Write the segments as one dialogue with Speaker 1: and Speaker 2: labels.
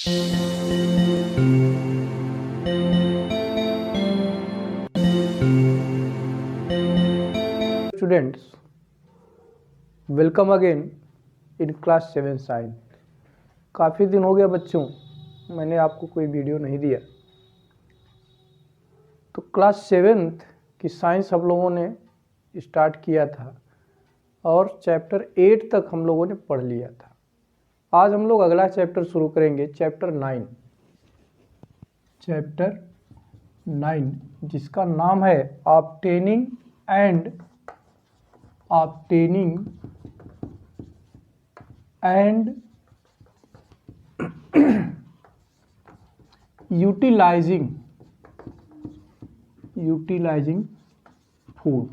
Speaker 1: Students, welcome again in class 7 science. काफ़ी दिन हो गया बच्चों, मैंने आपको कोई वीडियो नहीं दिया। तो क्लास 7th की साइंस हम लोगों ने स्टार्ट किया था और चैप्टर 8 तक हम लोगों ने पढ़ लिया था। आज हम लोग अगला चैप्टर शुरू करेंगे, चैप्टर 9, जिसका नाम है ऑब्टेनिंग एंड यूटिलाइजिंग फूड।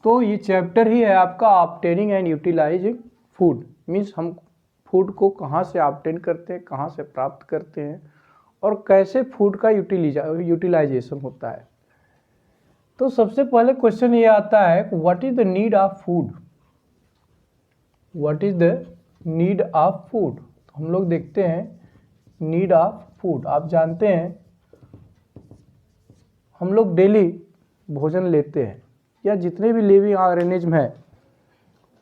Speaker 1: तो ये चैप्टर ही है आपका obtaining and utilising food. Means हम फूड को कहाँ से ऑब्टेन करते हैं, कहाँ से प्राप्त करते हैं और कैसे फूड का यूटिलाइजेशन होता है। तो सबसे पहले क्वेश्चन ये आता है, what is the need of food. तो हम लोग देखते हैं नीड ऑफ फूड। आप जानते हैं हम लोग डेली भोजन लेते हैं, या जितने भी लिविंग ऑर्गेनिज्म हैं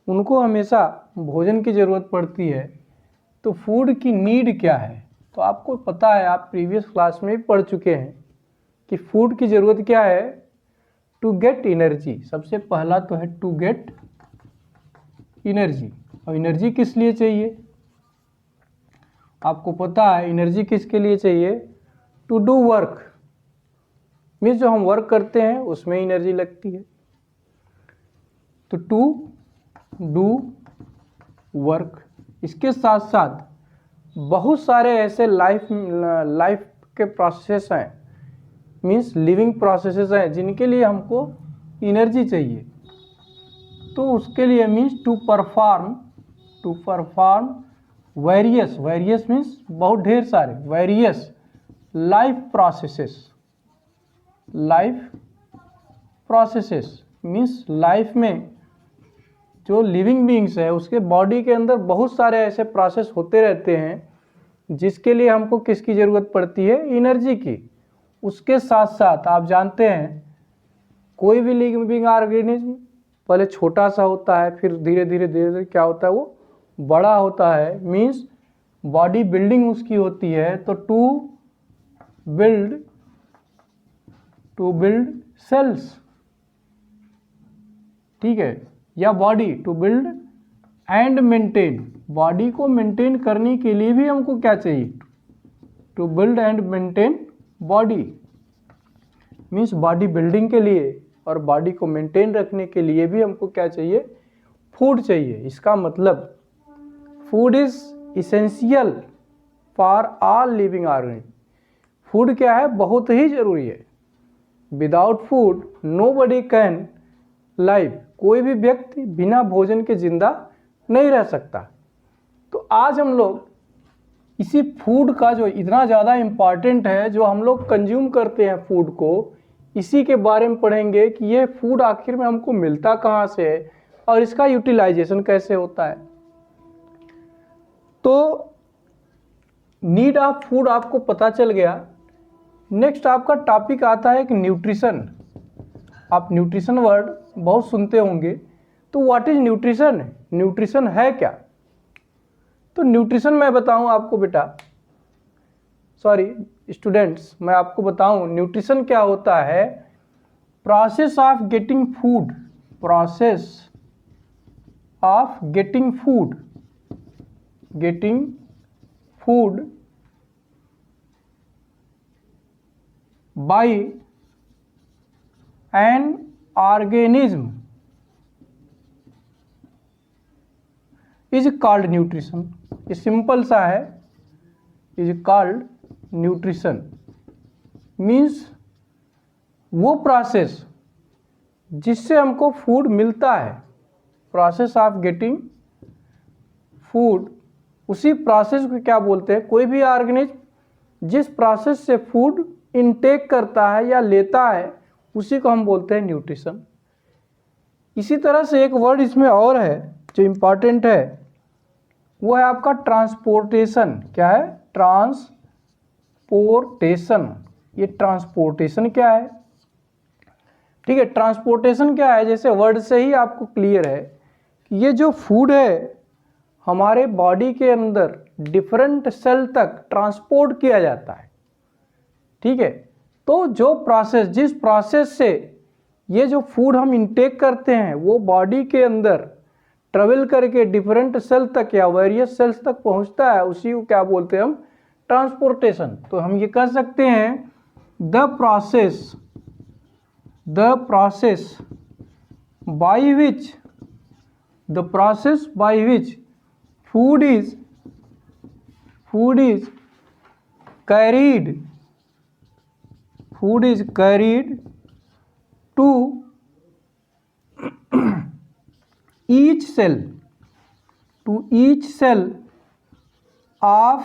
Speaker 1: उनको हमेशा भोजन की ज़रूरत पड़ती है। तो फूड की नीड क्या है, तो आपको पता है, आप प्रीवियस क्लास में भी पढ़ चुके हैं कि फूड की ज़रूरत क्या है, टू गेट एनर्जी। सबसे पहला तो है टू गेट एनर्जी। और एनर्जी किस लिए चाहिए, आपको पता है एनर्जी किसके लिए चाहिए, टू डू वर्क। मीन्स जो हम वर्क करते हैं उसमें एनर्जी लगती है। तो टू डू वर्क। इसके साथ साथ बहुत सारे ऐसे लाइफ के प्रोसेस हैं, मीन्स लिविंग प्रोसेसेस हैं, जिनके लिए हमको एनर्जी चाहिए। तो उसके लिए means to perform various means बहुत ढेर सारे various life processes means life में जो लिविंग बीइंग्स है उसके बॉडी के अंदर बहुत सारे ऐसे प्रोसेस होते रहते हैं जिसके लिए हमको किसकी ज़रूरत पड़ती है, एनर्जी की। उसके साथ साथ आप जानते हैं कोई भी लिविंग ऑर्गेनिज्म पहले छोटा सा होता है, फिर धीरे धीरे क्या होता है, वो बड़ा होता है। मीन्स बॉडी बिल्डिंग उसकी होती है। तो टू बिल्ड सेल्स, ठीक है, या body to build and maintain. Body को मेंटेन करने के लिए भी हमको क्या चाहिए, to build and maintain body. Means body building के लिए और बॉडी को मेंटेन रखने के लिए भी हमको क्या चाहिए, फूड चाहिए। इसका मतलब food is essential for all living organism. Food क्या है, बहुत ही जरूरी है। Without food nobody can live. कोई भी व्यक्ति बिना भोजन के जिंदा नहीं रह सकता। तो आज हम लोग इसी फूड का जो इतना ज़्यादा इम्पॉर्टेंट है, जो हम लोग कंज्यूम करते हैं फूड को, इसी के बारे में पढ़ेंगे कि ये फूड आखिर में हमको मिलता कहाँ से है और इसका यूटिलाइजेशन कैसे होता है। तो नीड ऑफ फूड आपको पता चल गया। नेक्स्ट आपका टॉपिक आता है कि न्यूट्रिशन। आप न्यूट्रिशन वर्ड बहुत सुनते होंगे। तो व्हाट इज न्यूट्रिशन, न्यूट्रिशन है क्या। तो न्यूट्रिशन मैं बताऊं आपको बेटा, सॉरी स्टूडेंट्स, मैं आपको बताऊं न्यूट्रिशन क्या होता है। Process of getting food by an organism is called nutrition. ये सिंपल सा है, इज कॉल्ड न्यूट्रिशन। मीन्स वो प्रोसेस जिससे हमको फूड मिलता है, प्रोसेस ऑफ गेटिंग फूड, उसी प्रोसेस को क्या बोलते हैं, कोई भी ऑर्गेनिज्म जिस प्रोसेस से फूड इनटेक करता है या लेता है उसी को हम बोलते हैं न्यूट्रिशन। इसी तरह से एक वर्ड इसमें और है जो इम्पॉर्टेंट है, वो है आपका ट्रांसपोर्टेशन। क्या है? ट्रांसपोर्टेशन। ये ट्रांसपोर्टेशन क्या है? ठीक है, ट्रांसपोर्टेशन क्या है, जैसे वर्ड से ही आपको क्लियर है कि ये जो फूड है हमारे बॉडी के अंदर डिफरेंट सेल तक ट्रांसपोर्ट किया जाता है। ठीक है, तो जो प्रोसेस, जिस प्रोसेस से ये जो फूड हम इंटेक करते हैं वो बॉडी के अंदर ट्रेवल करके डिफरेंट सेल तक या वेरियस सेल्स तक पहुंचता है, उसी को क्या बोलते हैं हम? ट्रांसपोर्टेशन। तो हम ये कह सकते हैं the process by which food is carried to each cell of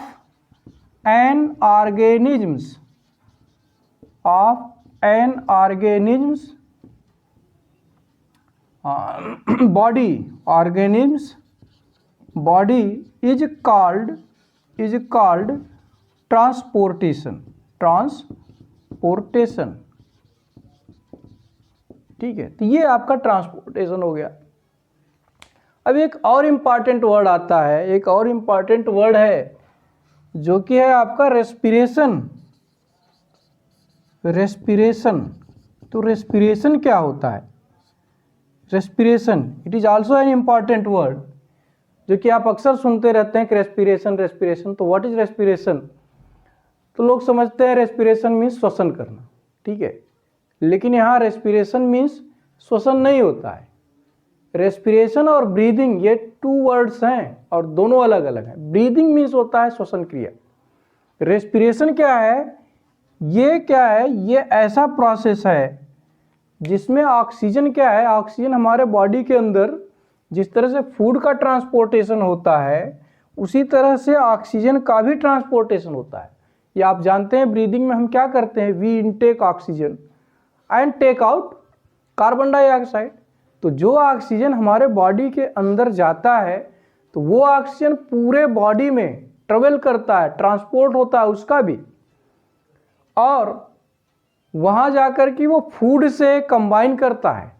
Speaker 1: an organism's body is called transportation. ठीक है, तो ये आपका ट्रांसपोर्टेशन हो गया। अब एक और इम्पॉर्टेंट वर्ड आता है, एक और इम्पॉर्टेंट वर्ड है जो कि है आपका रेस्पिरेशन। तो रेस्पिरेशन क्या होता है? Respiration, it is also an important word जो कि आप अक्सर सुनते रहते हैं कि रेस्पिरेशन। तो व्हाट इज रेस्पिरेशन? तो लोग समझते हैं रेस्पिरेशन मीन्स श्वसन करना। ठीक है, लेकिन यहाँ रेस्पिरेशन मीन्स श्वसन नहीं होता है। रेस्पिरेशन और ब्रीदिंग ये 2 वर्ड्स हैं और दोनों अलग अलग हैं। ब्रीदिंग मीन्स होता है श्वसन क्रिया। रेस्पिरेशन क्या है? ये ऐसा प्रोसेस है जिसमें ऑक्सीजन क्या है, ऑक्सीजन हमारे बॉडी के अंदर जिस तरह से फूड का ट्रांसपोर्टेशन होता है उसी तरह से ऑक्सीजन का भी ट्रांसपोर्टेशन होता है। ये आप जानते हैं ब्रीदिंग में हम क्या करते हैं? We intake oxygen and take out carbon dioxide. तो जो ऑक्सीजन हमारे बॉडी के अंदर जाता है तो वो ऑक्सीजन पूरे बॉडी में ट्रेवल करता है, ट्रांसपोर्ट होता है उसका भी, और वहाँ जाकर कि वो फूड से कंबाइन करता है।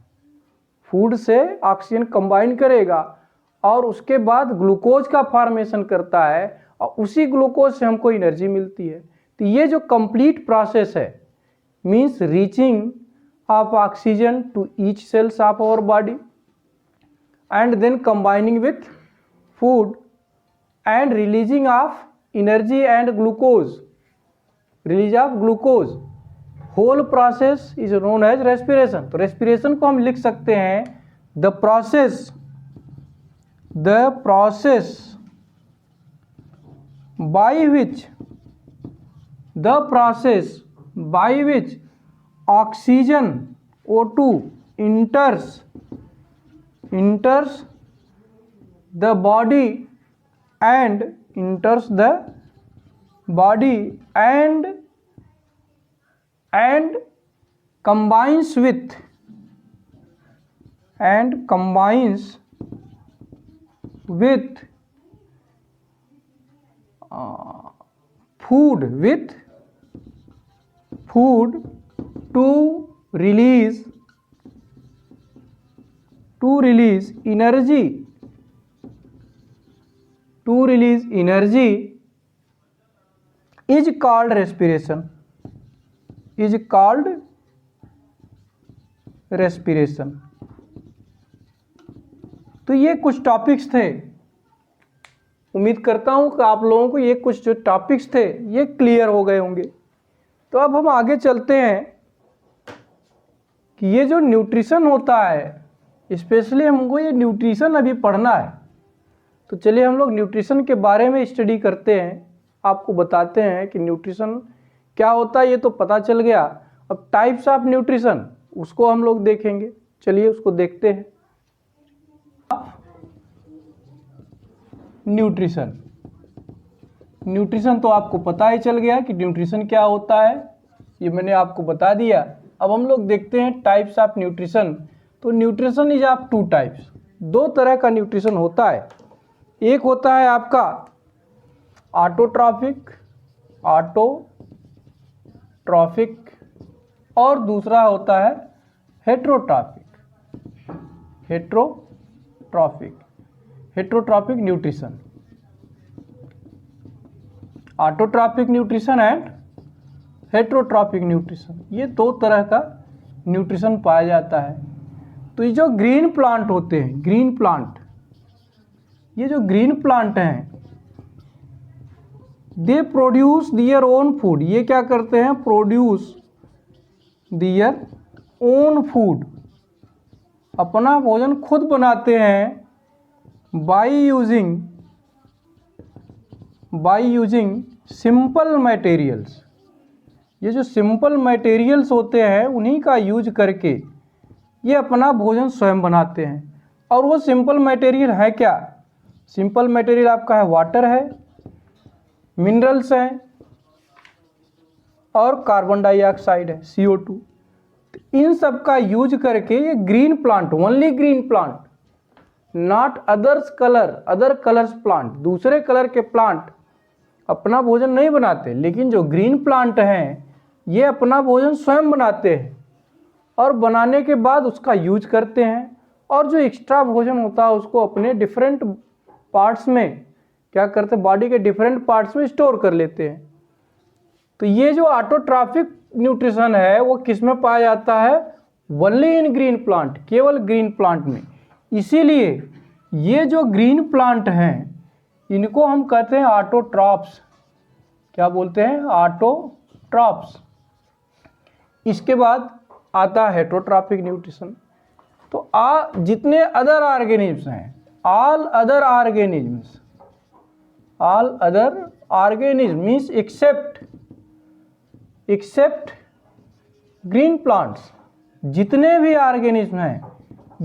Speaker 1: फूड से ऑक्सीजन कंबाइन करेगा और उसके बाद ग्लूकोज का फॉर्मेशन करता है और उसी ग्लूकोज से हमको एनर्जी मिलती है। तो ये जो कंप्लीट प्रोसेस है means reaching of oxygen to each cells of our body and then combining with food and releasing of energy and glucose, release of glucose, whole process is known as respiration. तो respiration को हम लिख सकते हैं the process by which oxygen O2 enters the body and combines with food to release energy is called respiration। तो ये कुछ topics थे। उम्मीद करता हूं कि आप लोगों को ये कुछ जो टॉपिक्स थे ये क्लियर हो गए होंगे। तो अब हम आगे चलते हैं कि ये जो न्यूट्रिशन होता है, स्पेशली हमको ये न्यूट्रिशन अभी पढ़ना है। तो चलिए हम लोग न्यूट्रिशन के बारे में स्टडी करते हैं, आपको बताते हैं कि न्यूट्रिशन क्या होता है। ये तो पता चल गया, अब टाइप्स ऑफ न्यूट्रिशन उसको हम लोग देखेंगे। चलिए उसको देखते हैं। न्यूट्रिशन तो आपको पता ही चल गया कि न्यूट्रिशन क्या होता है, ये मैंने आपको बता दिया। अब हम लोग देखते हैं टाइप्स ऑफ न्यूट्रिशन। तो न्यूट्रिशन इज ऑफ 2 टाइप्स, 2 तरह का न्यूट्रिशन होता है। एक होता है आपका ऑटोट्रॉफिक और दूसरा होता है heterotrophic nutrition. Autotrophic nutrition and heterotrophic nutrition, ये दो तरह का न्यूट्रिशन पाया जाता है। तो ये जो ग्रीन प्लांट होते हैं, ये जो ग्रीन प्लांट हैं, they produce their own food. ये क्या करते हैं? प्रोड्यूस दियर ओन फूड, अपना भोजन खुद बनाते हैं। By using simple materials. ये जो सिंपल मटेरियल्स होते हैं उन्हीं का यूज करके ये अपना भोजन स्वयं बनाते हैं। और वो सिंपल मटेरियल है क्या? सिंपल मटेरियल आपका है वाटर है, मिनरल्स हैं और कार्बन डाइऑक्साइड है, CO2। इन सब का यूज करके ये green plant, only green plant, not other colours plant, दूसरे कलर के प्लांट अपना भोजन नहीं बनाते, लेकिन जो ग्रीन प्लांट हैं ये अपना भोजन स्वयं बनाते हैं और बनाने के बाद उसका यूज करते हैं। और जो एक्स्ट्रा भोजन होता है उसको अपने डिफरेंट पार्ट्स में क्या करते हैं? बॉडी के डिफरेंट पार्ट्स में स्टोर कर लेते हैं। तो ये जो ऑटोट्रॉफिक न्यूट्रिशन है वो किस में पाया जाता है? ओनली इन ग्रीन प्लांट, केवल ग्रीन प्लांट में। इसीलिए ये जो ग्रीन प्लांट हैं इनको हम कहते हैं ऑटोट्रॉप्स। क्या बोलते हैं? ऑटोट्रॉप्स। इसके बाद आता है हेट्रोट्रॉफिक न्यूट्रिशन। तो जितने अदर ऑर्गेनिज्म्स हैं, all other organism means except green plants, जितने भी ऑर्गेनिज्म हैं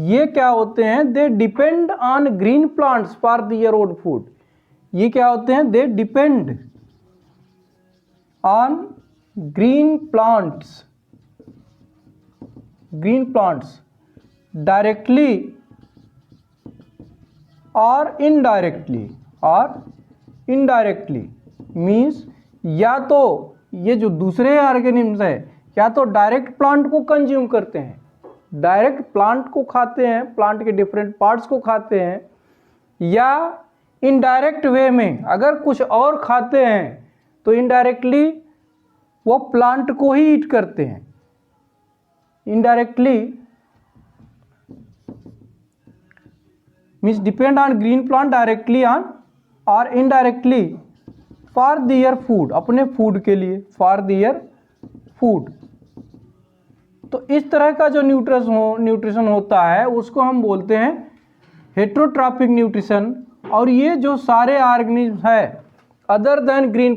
Speaker 1: ये क्या होते हैं? They depend on green plants for their own food. ये क्या होते हैं? They depend on green plants directly और इनडायरेक्टली मीन्स या तो ये जो दूसरे ऑर्गेनिज्म्स है या तो डायरेक्ट प्लांट को कंज्यूम करते हैं, डायरेक्ट प्लांट को खाते हैं, प्लांट के डिफरेंट पार्ट्स को खाते हैं, या इनडायरेक्ट वे में अगर कुछ और खाते हैं तो इनडायरेक्टली वो प्लांट को ही ईट करते हैं। Indirectly means depend on green plant directly on और इनडायरेक्टली फॉर दियर फूड, अपने फूड के लिए, फॉर दियर फूड। तो इस तरह का जो न्यूट्रिशन होता है उसको हम बोलते हैं हेट्रोट्रॉफिक न्यूट्रिशन। और ये जो सारे ऑर्गेनिज्म है अदर देन ग्रीन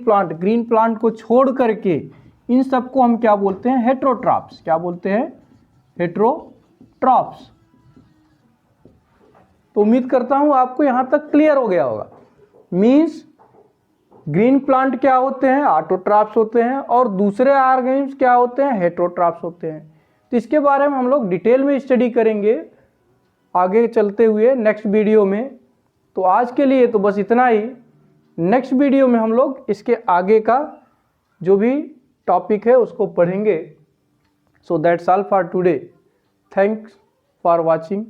Speaker 1: प्लांट को छोड़ करके इन सबको हम क्या बोलते हैं? हेट्रोट्रॉप्स। क्या बोलते हैं? हेट्रोट्रॉप्स। तो उम्मीद करता हूं आपको यहां तक क्लियर हो गया होगा। मीन्स ग्रीन प्लांट क्या होते हैं? ऑटोट्रॉप्स होते हैं, और दूसरे ऑर्गेनिज्म क्या होते हैं? हेट्रोट्रॉप्स होते हैं। तो इसके बारे में हम लोग डिटेल में स्टडी करेंगे आगे चलते हुए नेक्स्ट वीडियो में। तो आज के लिए तो बस इतना ही। नेक्स्ट वीडियो में हम लोग इसके आगे का जो भी टॉपिक है उसको पढ़ेंगे। So that's all for today. Thanks for watching.